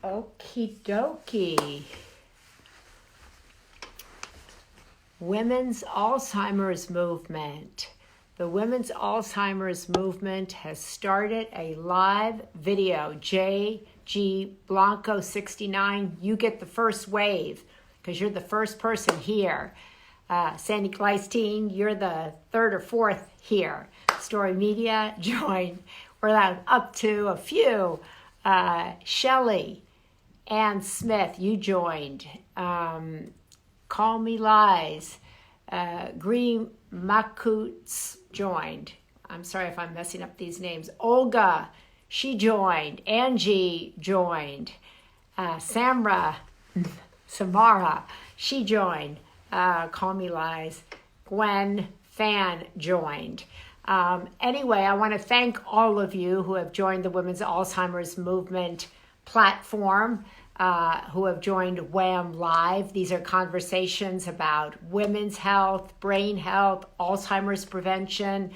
Okie dokie. Women's Alzheimer's Movement. The Women's Alzheimer's Movement has started a live video. J.G. Blanco 69, you get the first wave because you're the first person here. Sandy Gleistine, you're the third or fourth here. Story Media joined. We're up to a few. Shelley, Ann Smith, you joined. Call Me Lies. Green Makuts joined. I'm sorry if I'm messing up these names. Olga, she joined. Angie joined. Samara, she joined. Call Me Lies. Gwen Fan joined. Anyway, I want to thank all of you who have joined the Women's Alzheimer's Movement platform, who have joined WHAM Live. These are conversations about women's health, brain health, Alzheimer's prevention.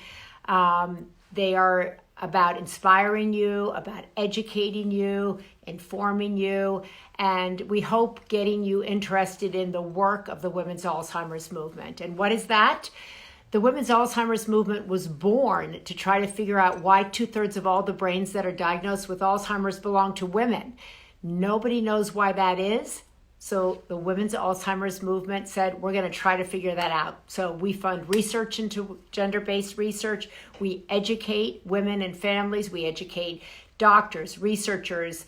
They are about inspiring you, about educating you, informing you, and we hope getting you interested in the work of the Women's Alzheimer's Movement. And what is that? The Women's Alzheimer's Movement was born to try to figure out why 2/3 of all the brains that are diagnosed with Alzheimer's belong to women. Nobody knows why that is. So the Women's Alzheimer's Movement said, we're going to try to figure that out. So we fund research into gender-based research. We educate women and families. We educate doctors, researchers,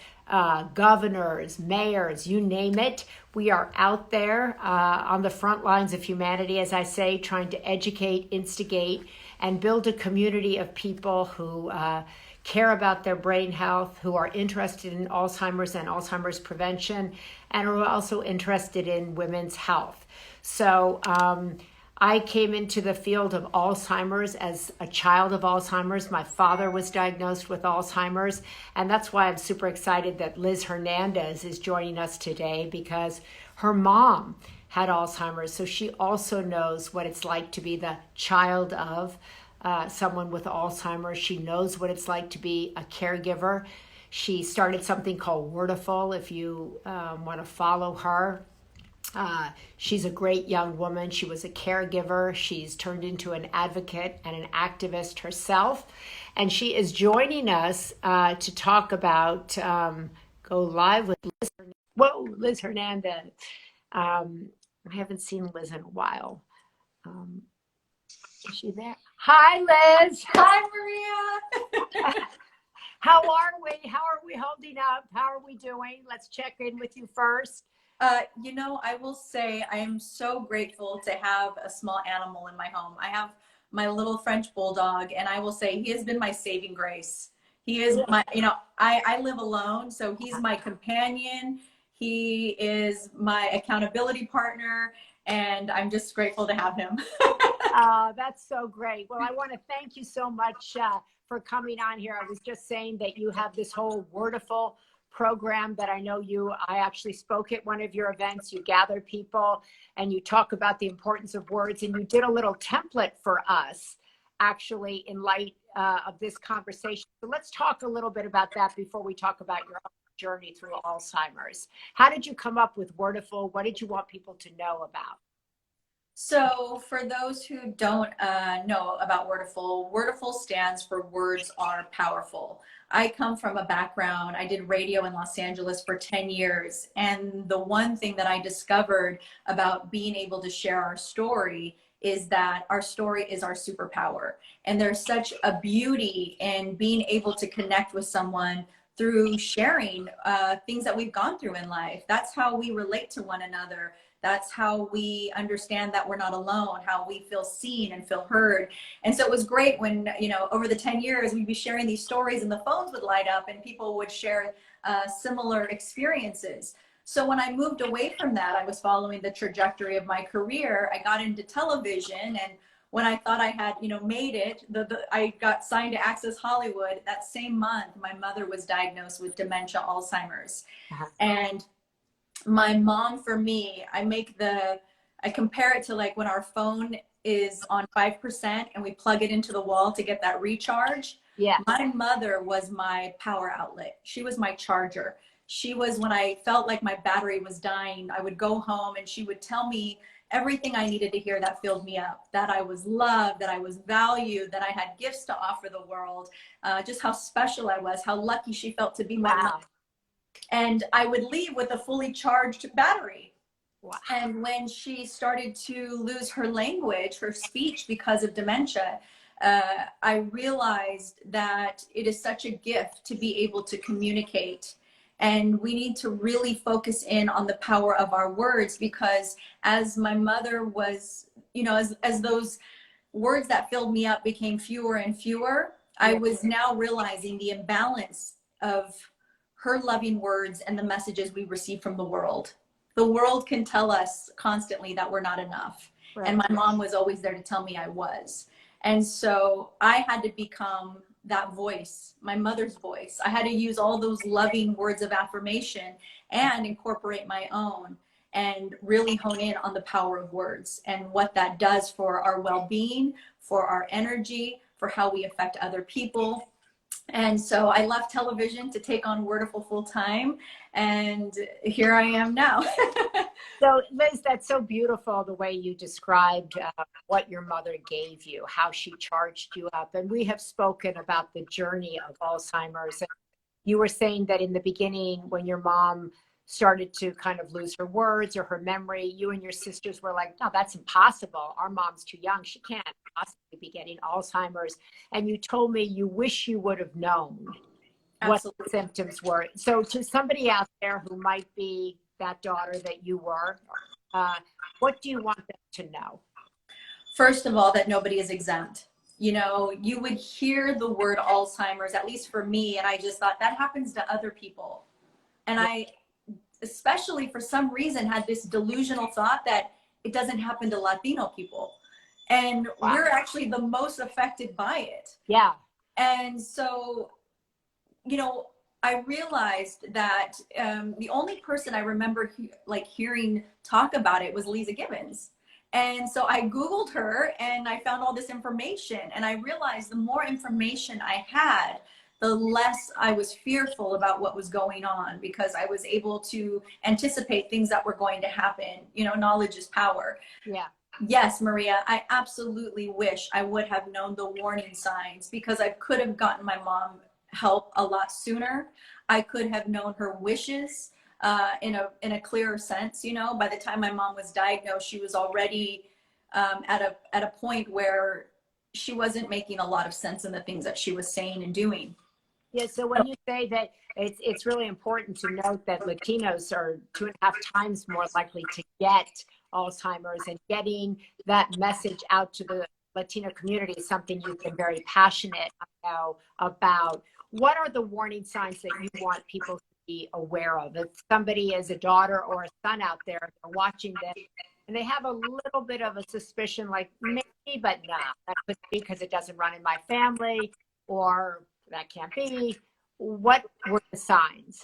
governors, mayors, you name it. We are out there on the front lines of humanity, as I say, trying to educate, instigate, and build a community of people who care about their brain health, who are interested in Alzheimer's and Alzheimer's prevention, and are also interested in women's health. So I came into the field of Alzheimer's as a child of Alzheimer's. My father was diagnosed with Alzheimer's, and that's why I'm super excited that Liz Hernandez is joining us today, because her mom had Alzheimer's, so she also knows what it's like to be the child of someone with Alzheimer's. She knows what it's like to be a caregiver. She started something called Wordiful, if you want to follow her. She's a great young woman. She was a caregiver. She's turned into an advocate and an activist herself. And she is joining us to talk about, go live with Liz Hernandez. Whoa, Liz Hernandez. I haven't seen Liz in a while. Is she there? Hi, Liz. Hi, Maria. How are we? How are we holding up? How are we doing? Let's check in with you first. I will say I am so grateful to have a small animal in my home. I have my little French bulldog, and I will say he has been my saving grace. He is my, I live alone, so he's my companion. He is my accountability partner, and I'm just grateful to have him. That's so great. Well, I want to thank you so much for coming on here. I was just saying that you have this whole Wordiful program that I know I actually spoke at one of your events. You gather people and you talk about the importance of words, and you did a little template for us actually in light of this conversation. So let's talk a little bit about that before we talk about your journey through Alzheimer's. How did you come up with Wordiful? What did you want people to know about? So for those who don't know about Wordiful, Wordiful stands for Words Are Powerful. I come from a background, I did radio in Los Angeles for 10 years. And the one thing that I discovered about being able to share our story is that our story is our superpower. And there's such a beauty in being able to connect with someone through sharing things that we've gone through in life. That's how we relate to one another. That's how we understand that we're not alone, how we feel seen and feel heard. And so it was great when, over the 10 years, we'd be sharing these stories and the phones would light up and people would share similar experiences. So when I moved away from that, I was following the trajectory of my career. I got into television, and when I thought I had, made it, I got signed to Access Hollywood. That same month, my mother was diagnosed with dementia, Alzheimer's. And my mom, for me, I compare it to like when our phone is on 5% and we plug it into the wall to get that recharge. Yeah. My mother was my power outlet. She was my charger. She was, when I felt like my battery was dying, I would go home and she would tell me everything I needed to hear that filled me up, that I was loved, that I was valued, that I had gifts to offer the world, just how special I was, how lucky she felt to be my mom. And I would leave with a fully charged battery. Wow. And when she started to lose her language, her speech because of dementia, I realized that it is such a gift to be able to communicate. And we need to really focus in on the power of our words, because as my mother was, you know, as those words that filled me up became fewer and fewer, I was now realizing the imbalance of her loving words and the messages we receive from the world. The world can tell us constantly that we're not enough. Right. And my mom was always there to tell me I was. And so I had to become that voice, my mother's voice. I had to use all those loving words of affirmation and incorporate my own and really hone in on the power of words and what that does for our well-being, for our energy, for how we affect other people. And so I left television to take on Wordiful full time, and here I am now. So Liz, that's so beautiful the way you described what your mother gave you, how she charged you up. And we have spoken about the journey of Alzheimer's. And you were saying that in the beginning, when your mom started to kind of lose her words or her memory, you and your sisters were like, no, that's impossible. Our mom's too young. She can't possibly be getting Alzheimer's. And you told me you wish you would have known what the symptoms were. So to somebody out there who might be that daughter that you were, what do you want them to know? First of all, that nobody is exempt. You know, you would hear the word Alzheimer's, at least for me, and I just thought that happens to other people. And I, especially for some reason, had this delusional thought that it doesn't happen to Latino people. And we're actually the most affected by it. Yeah. And so, you know, I realized that the only person I remember hearing talk about it was Lisa Gibbons. And so I Googled her and I found all this information, and I realized the more information I had, the less I was fearful about what was going on, because I was able to anticipate things that were going to happen. You know, knowledge is power. Yeah. Yes, Maria, I absolutely wish I would have known the warning signs, because I could have gotten my mom help a lot sooner. I could have known her wishes in a clearer sense. You know, by the time my mom was diagnosed, she was already at a point where she wasn't making a lot of sense in the things that she was saying and doing. Yeah, so when you say that, it's really important to note that Latinos are 2.5 times more likely to get Alzheimer's, and getting that message out to the Latino community is something you've been very passionate about. What are the warning signs that you want people to be aware of? If somebody is a daughter or a son out there, they're watching this and they have a little bit of a suspicion, like maybe, but no, that could be because it doesn't run in my family, or that can't be. What were the signs?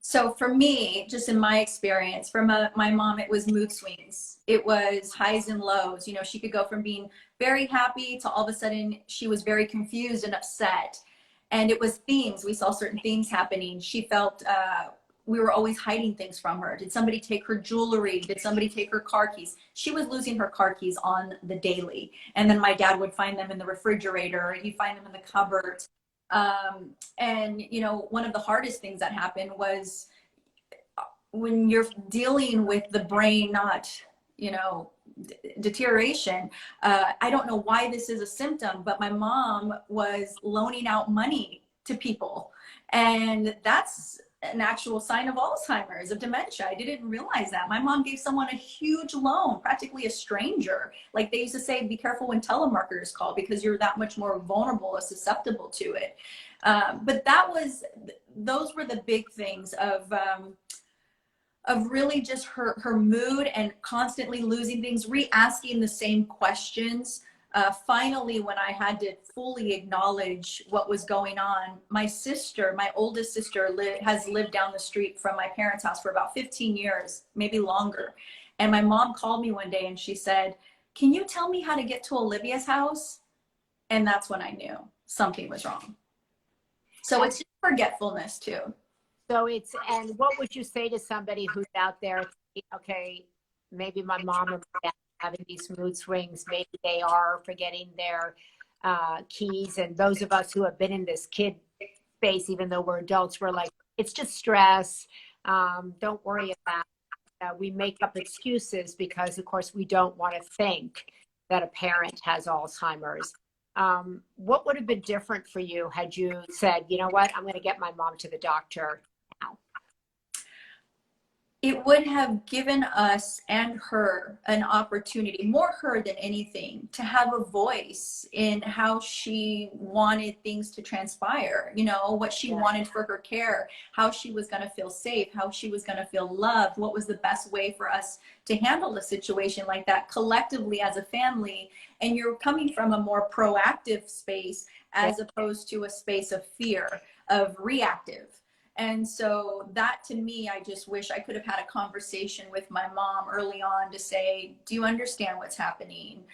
So for me, just in my experience, from my mom, it was mood swings. It was highs and lows. You know, she could go from being very happy to all of a sudden she was very confused and upset. And it was themes. We saw certain things happening. She felt we were always hiding things from her. Did somebody take her jewelry? Did somebody take her car keys? She was losing her car keys on the daily. And then my dad would find them in the refrigerator. He'd find them in the cupboard. And, you know, one of the hardest things that happened was when you're dealing with the brain, not, you know, deterioration. I don't know why this is a symptom, but my mom was loaning out money to people. And that's an actual sign of Alzheimer's, of dementia. I didn't realize that. My mom gave someone a huge loan, practically a stranger. Like they used to say, be careful when telemarketers call, because you're that much more vulnerable or susceptible to it. But those were the big things of really just her mood and constantly losing things, re-asking the same questions. Finally, when I had to fully acknowledge what was going on, my sister, my oldest sister, has lived down the street from my parents' house for about 15 years, maybe longer. And my mom called me one day and she said, "Can you tell me how to get to Olivia's house?" And that's when I knew something was wrong. So it's just forgetfulness too. So it's, and what would you say to somebody who's out there, thinking, okay, maybe my mom or my dad are having these mood swings, maybe they are forgetting their keys. And those of us who have been in this kid space, even though we're adults, we're like, it's just stress. Don't worry about it. We make up excuses because, of course, we don't want to think that a parent has Alzheimer's. What would have been different for you had you said, you know what, I'm going to get my mom to the doctor now? It would have given us and her an opportunity, more her than anything, to have a voice in how she wanted things to transpire, you know, what she wanted for her care, how she was going to feel safe, how she was going to feel loved, what was the best way for us to handle a situation like that collectively as a family. And you're coming from a more proactive space as opposed to a space of fear, of reactive. And so that, to me, I just wish I could have had a conversation with my mom early on to say, do you understand what's happening?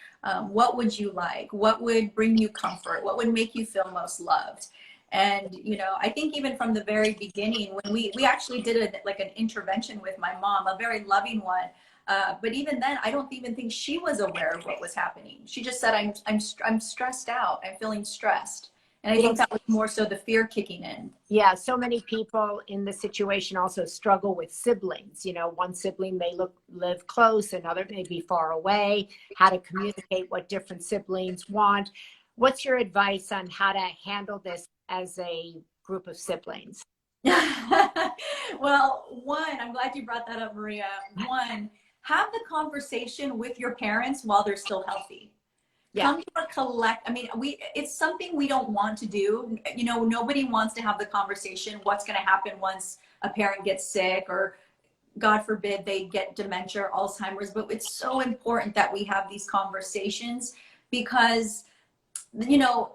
What would you like? What would bring you comfort? What would make you feel most loved? And, you know, I think even from the very beginning, when we actually did like an intervention with my mom, a very loving one. But even then, I don't even think she was aware of what was happening. She just said, I'm stressed out. I'm feeling stressed. And I think that was more so the fear kicking in. Yeah, so many people in this situation also struggle with siblings. You know, one sibling may live close, another may be far away, how to communicate what different siblings want. What's your advice on how to handle this as a group of siblings? Well, one, I'm glad you brought that up, Maria. One, have the conversation with your parents while they're still healthy. Come to a collect. I mean, it's something we don't want to do. You know, nobody wants to have the conversation. What's going to happen once a parent gets sick, or God forbid they get dementia or Alzheimer's? But it's so important that we have these conversations because, you know,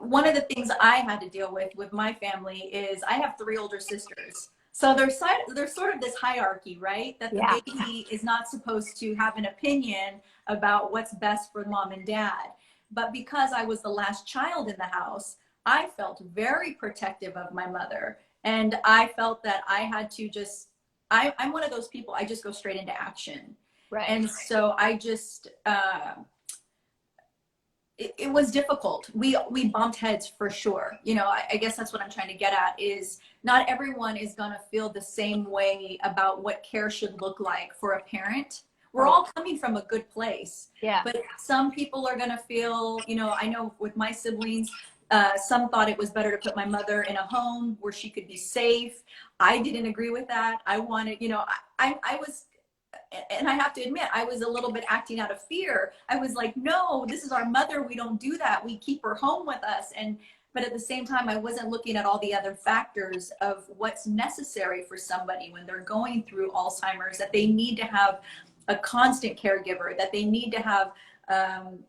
one of the things I had to deal with my family is I have 3 older sisters. So there's sort of this hierarchy, right? That the baby is not supposed to have an opinion about what's best for mom and dad. But because I was the last child in the house, I felt very protective of my mother. And I felt that I had to just, I'm one of those people, I just go straight into action. Right. And so I just, it was difficult. We bumped heads for sure. You know, I guess that's what I'm trying to get at is not everyone is going to feel the same way about what care should look like for a parent. We're all coming from a good place. Yeah. But some people are going to feel, you know, I know with my siblings, some thought it was better to put my mother in a home where she could be safe. I didn't agree with that. I wanted, you know, I was, and I have to admit, I was a little bit acting out of fear. I was like, no, this is our mother. We don't do that. We keep her home with us. But at the same time, I wasn't looking at all the other factors of what's necessary for somebody when they're going through Alzheimer's, that they need to have a constant caregiver, that they need to have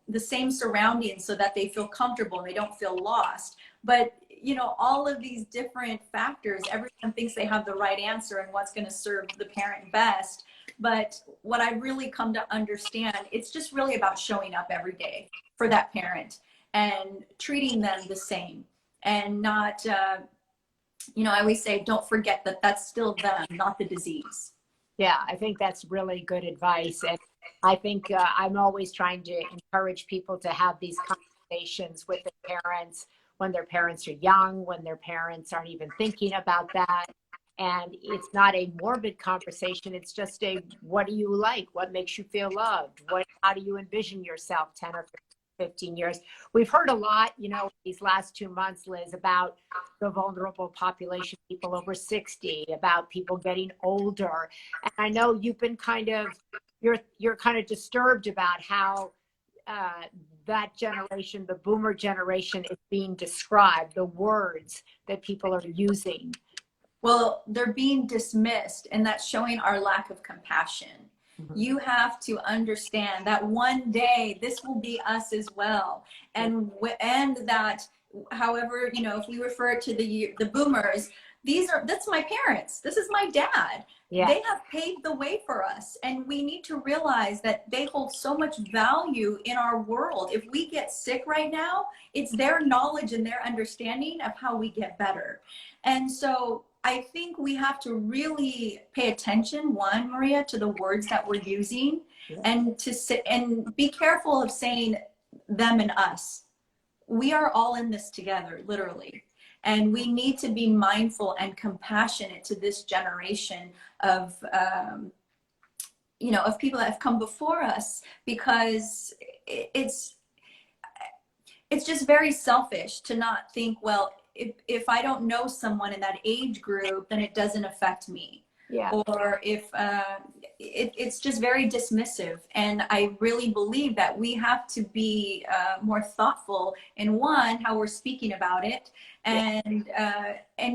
the same surroundings so that they feel comfortable and they don't feel lost. But, you know, all of these different factors, everyone thinks they have the right answer and what's going to serve the parent best. But what I really come to understand, it's just really about showing up every day for that parent and treating them the same and not, you know, I always say, don't forget that that's still them, not the disease. Yeah, I think that's really good advice. And I think I'm always trying to encourage people to have these conversations with their parents when their parents are young, when their parents aren't even thinking about that. And it's not a morbid conversation. It's just a, what do you like? What makes you feel loved? How do you envision yourself 10 or 15 years? We've heard a lot, you know, these last 2 months, Liz, about the vulnerable population, people over 60, about people getting older. And I know you've been kind of, you're kind of disturbed about how that generation, the boomer generation, is being described, the words that people are using. Well, they're being dismissed, and that's showing our lack of compassion. Mm-hmm. You have to understand that one day this will be us as well. And that, however, you know, if we refer to the boomers, that's my parents. This is my dad. Yeah. They have paved the way for us. And we need to realize that they hold so much value in our world. If we get sick right now, it's their knowledge and their understanding of how we get better. And so I think we have to really pay attention, one, Maria, to the words that we're using, Yeah. and to sit and be careful of saying them and us. We are all in this together, literally. And we need to be mindful and compassionate to this generation of, of people that have come before us, because it's it's just very selfish to not think, well, if I don't know someone in that age group, then it doesn't affect me. Yeah. Or if it's just very dismissive. And I really believe that we have to be more thoughtful in, one, how we're speaking about it, and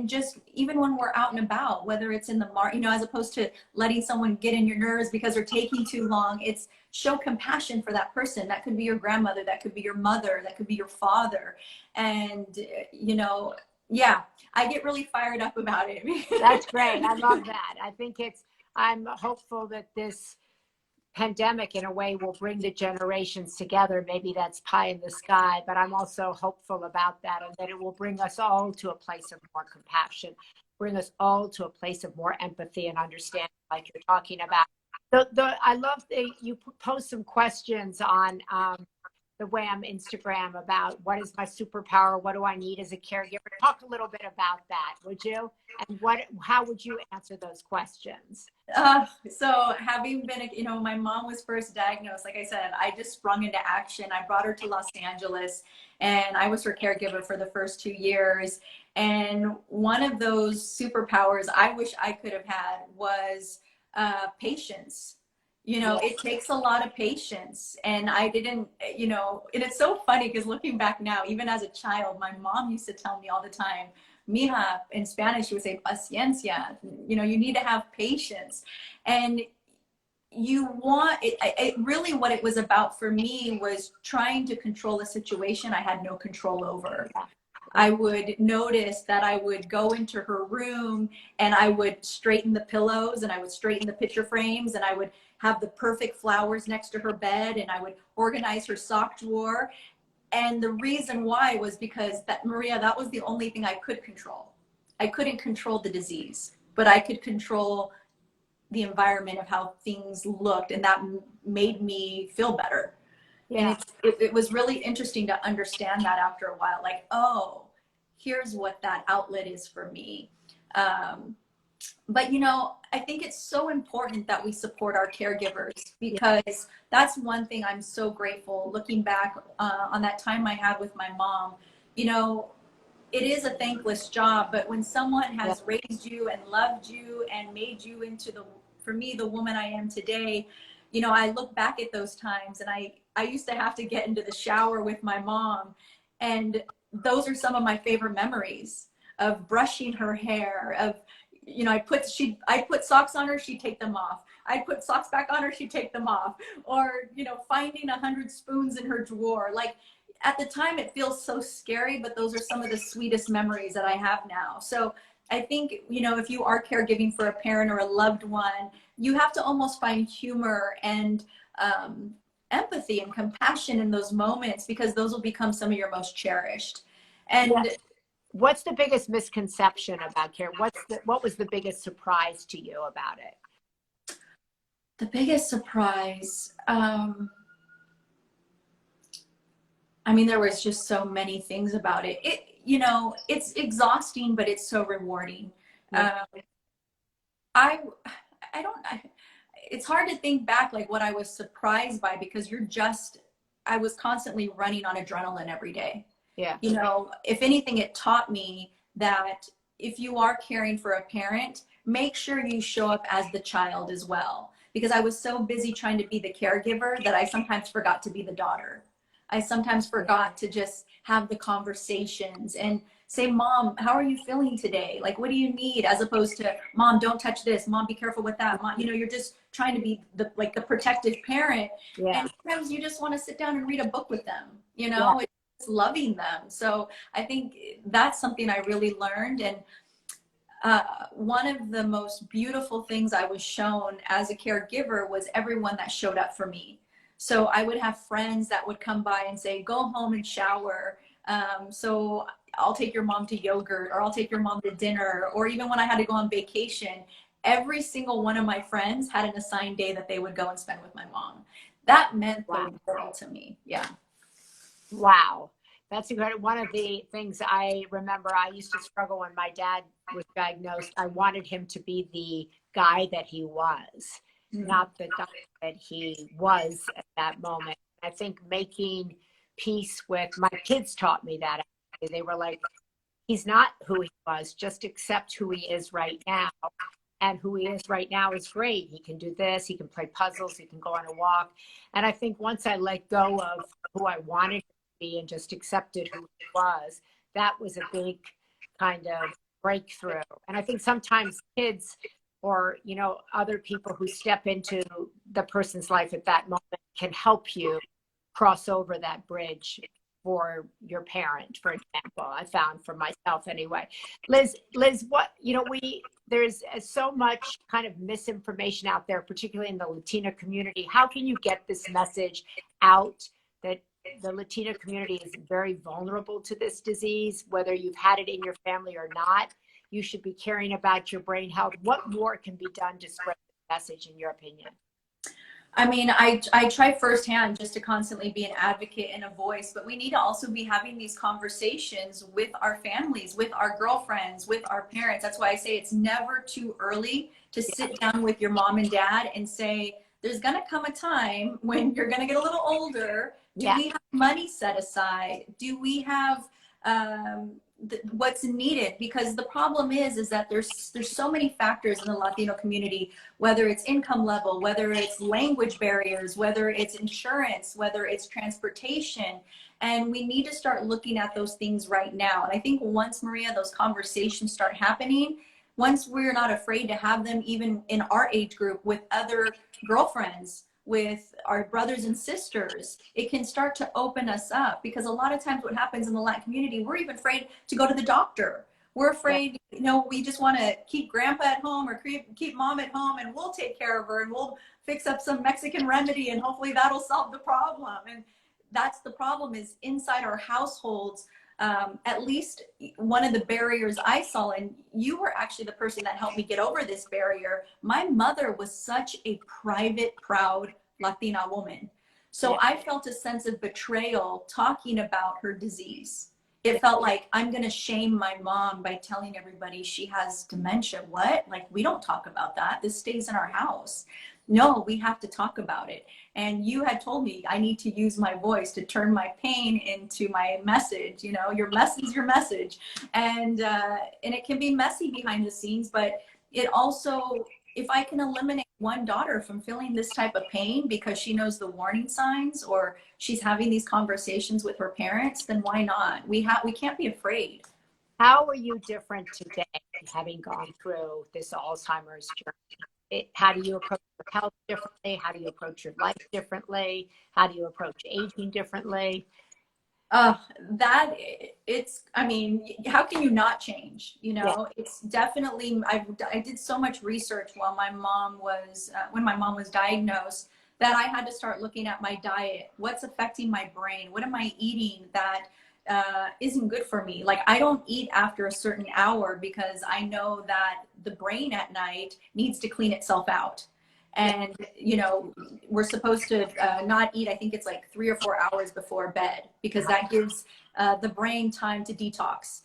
just even when we're out and about, whether it's in the as opposed to letting someone get in your nerves because they're taking too long. It's show compassion for that person. That could be your grandmother, that could be your mother, that could be your father. And yeah, I get really fired up about it. That's great. I love that. I'm hopeful that this pandemic in a way will bring the generations together. Maybe that's pie in the sky, but I'm also hopeful about that, and that it will bring us all to a place of more compassion, bring us all to a place of more empathy and understanding, like you're talking about. I love that you post some questions on the Wham Instagram about what is my superpower? What do I need as a caregiver? Talk a little bit about that, would you? And how would you answer those questions? So having been, my mom was first diagnosed, like I said, I just sprung into action. I brought her to Los Angeles, and I was her caregiver for the first 2 years. And one of those superpowers I wish I could have had was patience. It takes a lot of patience, and I didn't, and it's so funny because looking back now, even as a child, my mom used to tell me all the time, mija, in Spanish, she would say paciencia, you need to have patience. And it really, what it was about for me was trying to control a situation I had no control over. I would notice that I would go into her room and I would straighten the pillows and I would straighten the picture frames and I would have the perfect flowers next to her bed and I would organize her sock drawer. And the reason why was because Maria, that was the only thing I could control. I couldn't control the disease, but I could control the environment of how things looked, and that made me feel better. Yeah. And it was really interesting to understand that after a while, like, oh, here's what that outlet is for me. But I think it's so important that we support our caregivers, because that's one thing I'm so grateful looking back on that time I had with my mom. It is a thankless job, but when someone has raised you and loved you and made you into for me, the woman I am today, I look back at those times, and I used to have to get into the shower with my mom, and those are some of my favorite memories of brushing her hair, of I'd put socks on her, she'd take them off. I'd put socks back on her, she'd take them off. Or, finding 100 spoons in her drawer. Like, at the time it feels so scary, but those are some of the sweetest memories that I have now. So I think, if you are caregiving for a parent or a loved one, you have to almost find humor and empathy and compassion in those moments, because those will become some of your most cherished. And what's the biggest misconception about care? What was the biggest surprise to you about it? The biggest surprise, there was just so many things about it. It's exhausting, but it's so rewarding. It's hard to think back like what I was surprised by, because I was constantly running on adrenaline every day. Yeah. If anything, it taught me that if you are caring for a parent, make sure you show up as the child as well. Because I was so busy trying to be the caregiver that I sometimes forgot to be the daughter. I sometimes forgot to just have the conversations and say, Mom, how are you feeling today? Like, what do you need? As opposed to, Mom, don't touch this. Mom, be careful with that. Mom, you're just trying to be the protective parent. Yeah. And sometimes you just want to sit down and read a book with them, It's loving them. So I think that's something I really learned. And one of the most beautiful things I was shown as a caregiver was everyone that showed up for me. So I would have friends that would come by and say, go home and shower. So, I'll take your mom to yogurt, or I'll take your mom to dinner, or even when I had to go on vacation, every single one of my friends had an assigned day that they would go and spend with my mom. That meant Wow. the world to me. Yeah. Wow. That's incredible. One of the things I remember, I used to struggle when my dad was diagnosed. I wanted him to be the guy that he was, not the guy that he was at that moment. I think making peace with my kids taught me that. They were like, he's not who he was, just accept who he is right now. And who he is right now is great. He can do this, he can play puzzles, he can go on a walk. And I think once I let go of who I wanted to be and just accepted who he was, that was a big kind of breakthrough. And I think sometimes kids or, you know, other people who step into the person's life at that moment can help you cross over that bridge for your parent, for example. I found for myself anyway. Liz, what, you know, there's so much kind of misinformation out there, particularly in the Latina community. How can you get this message out that the Latina community is very vulnerable to this disease, whether you've had it in your family or not? You should be caring about your brain health. What more can be done to spread the message, in your opinion? I mean, I try firsthand just to constantly be an advocate and a voice, but we need to also be having these conversations with our families, with our girlfriends, with our parents. That's why I say it's never too early to sit down with your mom and dad and say, there's going to come a time when you're going to get a little older. Do we have money set aside? Do we have what's needed? Because the problem is that there's so many factors in the Latino community, whether it's income level, whether it's language barriers, whether it's insurance, whether it's transportation. And we need to start looking at those things right now. And I think once, Maria, those conversations start happening, once we're not afraid to have them even in our age group with other girlfriends, with our brothers and sisters, it can start to open us up. Because a lot of times what happens in the Latin community, we're even afraid to go to the doctor. We're afraid, you know, we just want to keep grandpa at home or keep mom at home, and we'll take care of her and we'll fix up some Mexican remedy and hopefully that'll solve the problem. And that's the problem, is inside our households. At least one of the barriers I saw, and you were actually the person that helped me get over this barrier. My mother was such a private, proud Latina woman. So I felt a sense of betrayal talking about her disease. It felt like I'm going to shame my mom by telling everybody she has dementia. What? Like, we don't talk about that. This stays in our house. No, we have to talk about it. And you had told me I need to use my voice to turn my pain into my message. You know, your message is your message. And it can be messy behind the scenes, but it also, if I can eliminate one daughter from feeling this type of pain because she knows the warning signs, or she's having these conversations with her parents, then why not? We can't be afraid. How are you different today, having gone through this Alzheimer's journey? How do you approach your health differently? How do you approach your life differently? How do you approach aging differently? I mean, how can you not change? You know, it's definitely, I did so much research while my mom was, when my mom was diagnosed, that I had to start looking at my diet. What's affecting my brain? What am I eating that isn't good for me? Like, I don't eat after a certain hour because I know that the brain at night needs to clean itself out. And, you know, we're supposed to not eat, I think it's like 3 or 4 hours before bed, because that gives the brain time to detox.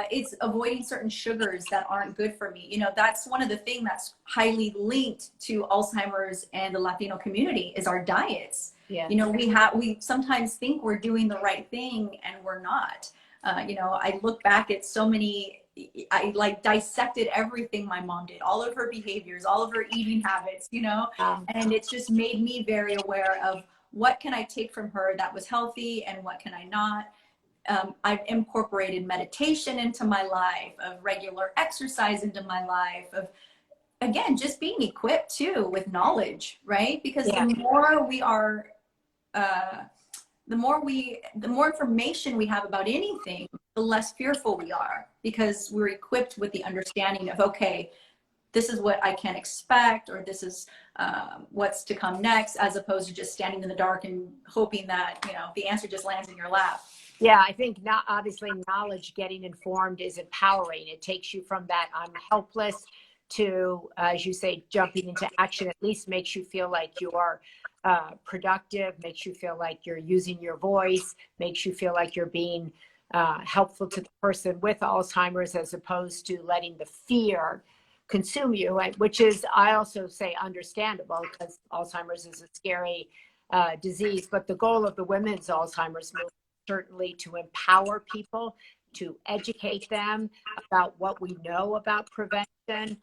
It's avoiding certain sugars that aren't good for me. You know, that's one of the things that's highly linked to Alzheimer's and the Latino community is our diets. Yeah. You know, we sometimes think we're doing the right thing and we're not. You know, I look back at so many, I like dissected everything my mom did, all of her behaviors, all of her eating habits, you know, and it's just made me very aware of what can I take from her that was healthy and what can I not. I've incorporated meditation into my life, of regular exercise into my life, of, again, just being equipped too with knowledge, right? Because the more we are, the more information we have about anything, the less fearful we are, because we're equipped with the understanding of, okay, this is what I can expect, or this is what's to come next, as opposed to just standing in the dark and hoping that, you know, the answer just lands in your lap. Yeah, I think not obviously knowledge, getting informed is empowering. It takes you from that I'm helpless to, as you say, jumping into action. At least makes you feel like you are productive, makes you feel like you're using your voice, makes you feel like you're being helpful to the person with Alzheimer's, as opposed to letting the fear consume you, which is, I also say, understandable, because Alzheimer's is a scary disease. But the goal of the Women's Alzheimer's Movement certainly to empower people, to educate them about what we know about prevention,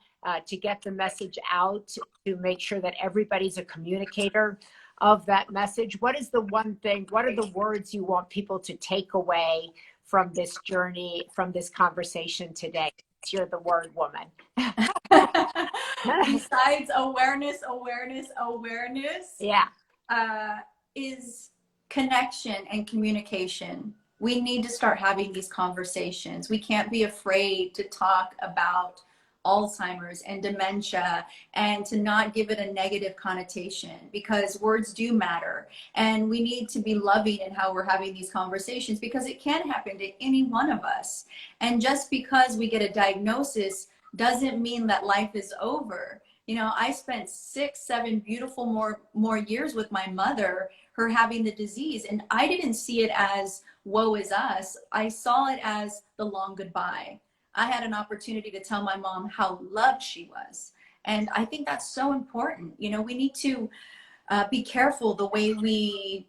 to get the message out, to make sure that everybody's a communicator of that message. What is the one thing, what are the words you want people to take away from this journey, from this conversation today? You're the word woman. Besides awareness, Yeah. Is connection and communication. We need to start having these conversations. We can't be afraid to talk about Alzheimer's and dementia, and to not give it a negative connotation, because words do matter. And we need to be loving in how we're having these conversations, because it can happen to any one of us. And just because we get a diagnosis doesn't mean that life is over. You know, I spent 6, 7 beautiful more years with my mother, her having the disease, and I didn't see it as woe is us. I saw it as the long goodbye. I had an opportunity to tell my mom how loved she was. And I think that's so important. You know, we need to be careful the way we,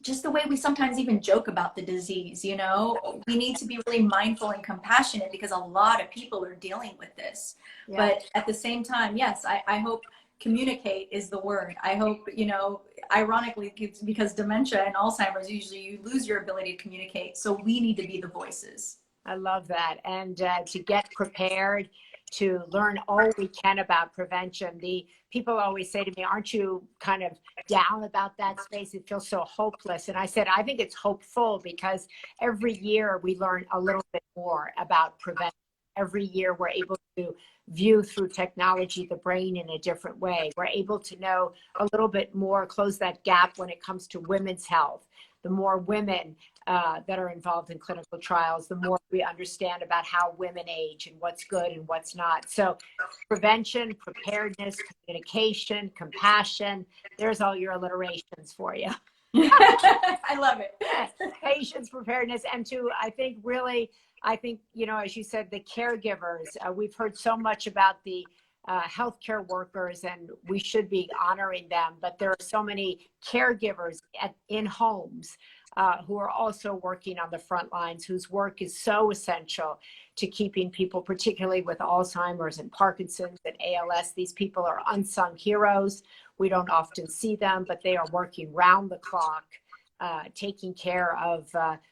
just the way we sometimes even joke about the disease. You know, we need to be really mindful and compassionate, because a lot of people are dealing with this. Yeah. But at the same time, yes, I hope communicate is the word. I hope, you know, ironically, it's because dementia and Alzheimer's, usually you lose your ability to communicate. So we need to be the voices. I love that. And to get prepared, to learn all we can about prevention. The people always say to me, aren't you kind of down about that space? It feels so hopeless. And I said, I think it's hopeful, because every year we learn a little bit more about prevention. Every year we're able to view through technology the brain in a different way. We're able to know a little bit more, close that gap when it comes to women's health. The more women that are involved in clinical trials, the more we understand about how women age and what's good and what's not. So prevention, preparedness, communication, compassion, there's all your alliterations for you. I love it. Patience, preparedness, and to, I think, you know, as you said, the caregivers, we've heard so much about the healthcare workers, and we should be honoring them, but there are so many caregivers in homes who are also working on the front lines, whose work is so essential to keeping people, particularly with Alzheimer's and Parkinson's and ALS. These people are unsung heroes. We don't often see them, but they are working round the clock, taking care of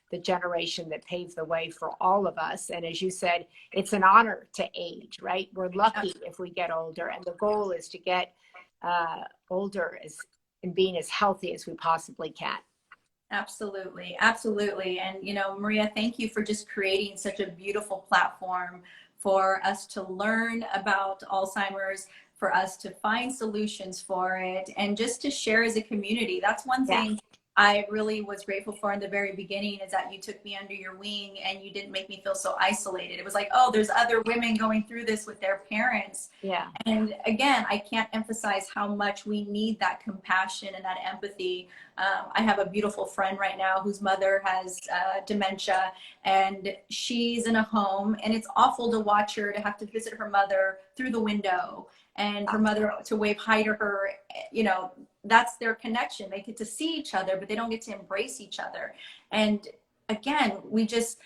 the generation that paved the way for all of us. And as you said, it's an honor to age, right? We're lucky if we get older, and the goal is to get older and being as healthy as we possibly can. Absolutely. Absolutely. And, you know, Maria, thank you for just creating such a beautiful platform for us to learn about Alzheimer's, for us to find solutions for it, and just to share as a community. That's one thing I really was grateful for in the very beginning, is that you took me under your wing and you didn't make me feel so isolated. It was like, oh, there's other women going through this with their parents. Yeah. And again, I can't emphasize how much we need that compassion and that empathy. I have a beautiful friend right now whose mother has dementia, and she's in a home, and it's awful to watch her, to have to visit her mother through the window, and her mother to wave hi to her. You know, that's their connection. They get to see each other, but they don't get to embrace each other. And again, we just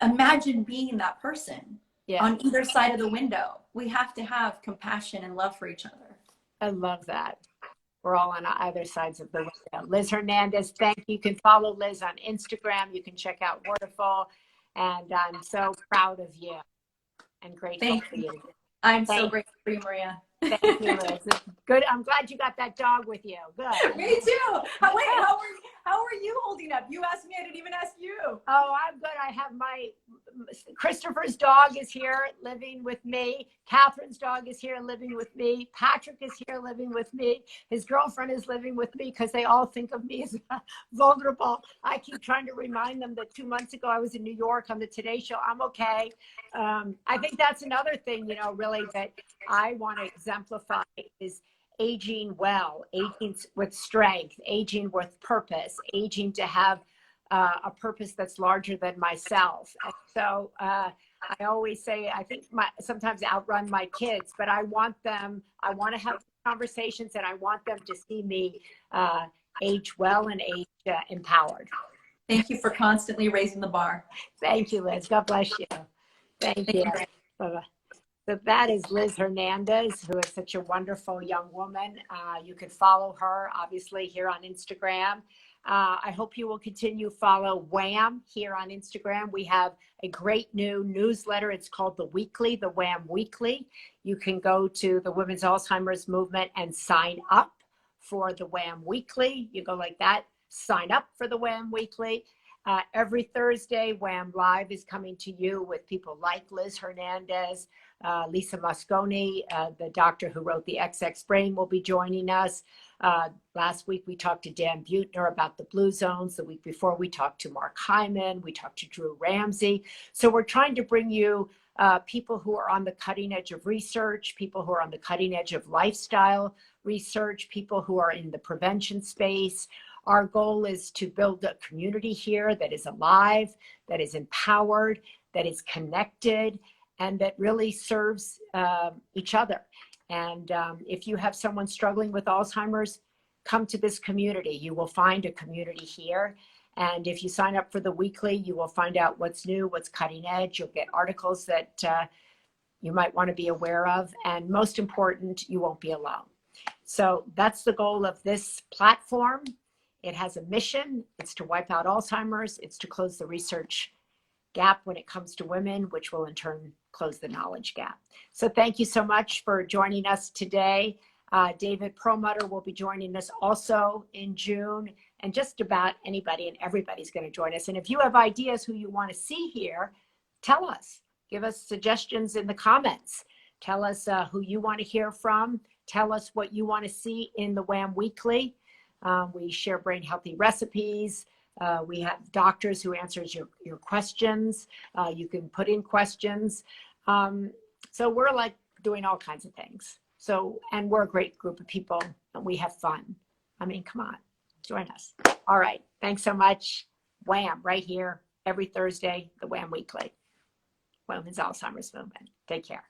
imagine being that person on either side of the window. We have to have compassion and love for each other. I love that. We're all on either sides of the window. Liz Hernandez, thank you. You can follow Liz on Instagram. You can check out Wonderful. And I'm so proud of you and grateful for you. I'm so grateful for you, Maria. Thank you, Liz. Good. I'm glad you got that dog with you. Good. Me too. How How are you holding up? You asked me, I didn't even ask you. Oh, I'm good. I have Christopher's dog is here living with me. Catherine's dog is here living with me. Patrick is here living with me. His girlfriend is living with me because they all think of me as vulnerable. I keep trying to remind them that 2 months ago I was in New York on the Today Show. I'm okay. I think that's another thing, really that I want to exemplify is aging well, aging with strength, aging with purpose, aging to have a purpose that's larger than myself. And so I always say, I think sometimes outrun my kids, but I want to have conversations and I want them to see me age well and age empowered. Thank you for constantly raising the bar. Thank you, Liz. God bless you. Thank you. Bye-bye. So that is Liz Hernandez, who is such a wonderful young woman. You can follow her, obviously, here on Instagram. I hope you will continue follow WHAM here on Instagram. We have a great new newsletter. It's called The WHAM Weekly. You can go to the Women's Alzheimer's Movement and sign up for the WHAM Weekly. You go like that, sign up for the WHAM Weekly. Every Thursday, WHAM Live is coming to you with people like Liz Hernandez, Lisa Mosconi, the doctor who wrote the XX Brain, will be joining us. Last week, we talked to Dan Buettner about the Blue Zones. The week before, we talked to Mark Hyman. We talked to Drew Ramsey. So we're trying to bring you people who are on the cutting edge of research, people who are on the cutting edge of lifestyle research, people who are in the prevention space. Our goal is to build a community here that is alive, that is empowered, that is connected, and that really serves each other. And if you have someone struggling with Alzheimer's, come to this community. You will find a community here. And if you sign up for the weekly, you will find out what's new, what's cutting edge. You'll get articles that you might want to be aware of. And most important, you won't be alone. So that's the goal of this platform. It has a mission. It's to wipe out Alzheimer's. It's to close the research gap when it comes to women, which will in turn close the knowledge gap. So thank you so much for joining us today. David Perlmutter will be joining us also in June, and just about anybody and everybody's going to join us. And if you have ideas who you want to see here, tell us. Give us suggestions in the comments. Tell us who you want to hear from. Tell us what you want to see in the WHAM Weekly. We share brain healthy recipes. We have doctors who answers your questions. You can put in questions. So we're like doing all kinds of things. So, and we're a great group of people and we have fun. I mean, come on, join us. All right. Thanks so much. WHAM right here every Thursday, the WHAM Weekly, Women's Alzheimer's Movement. Take care.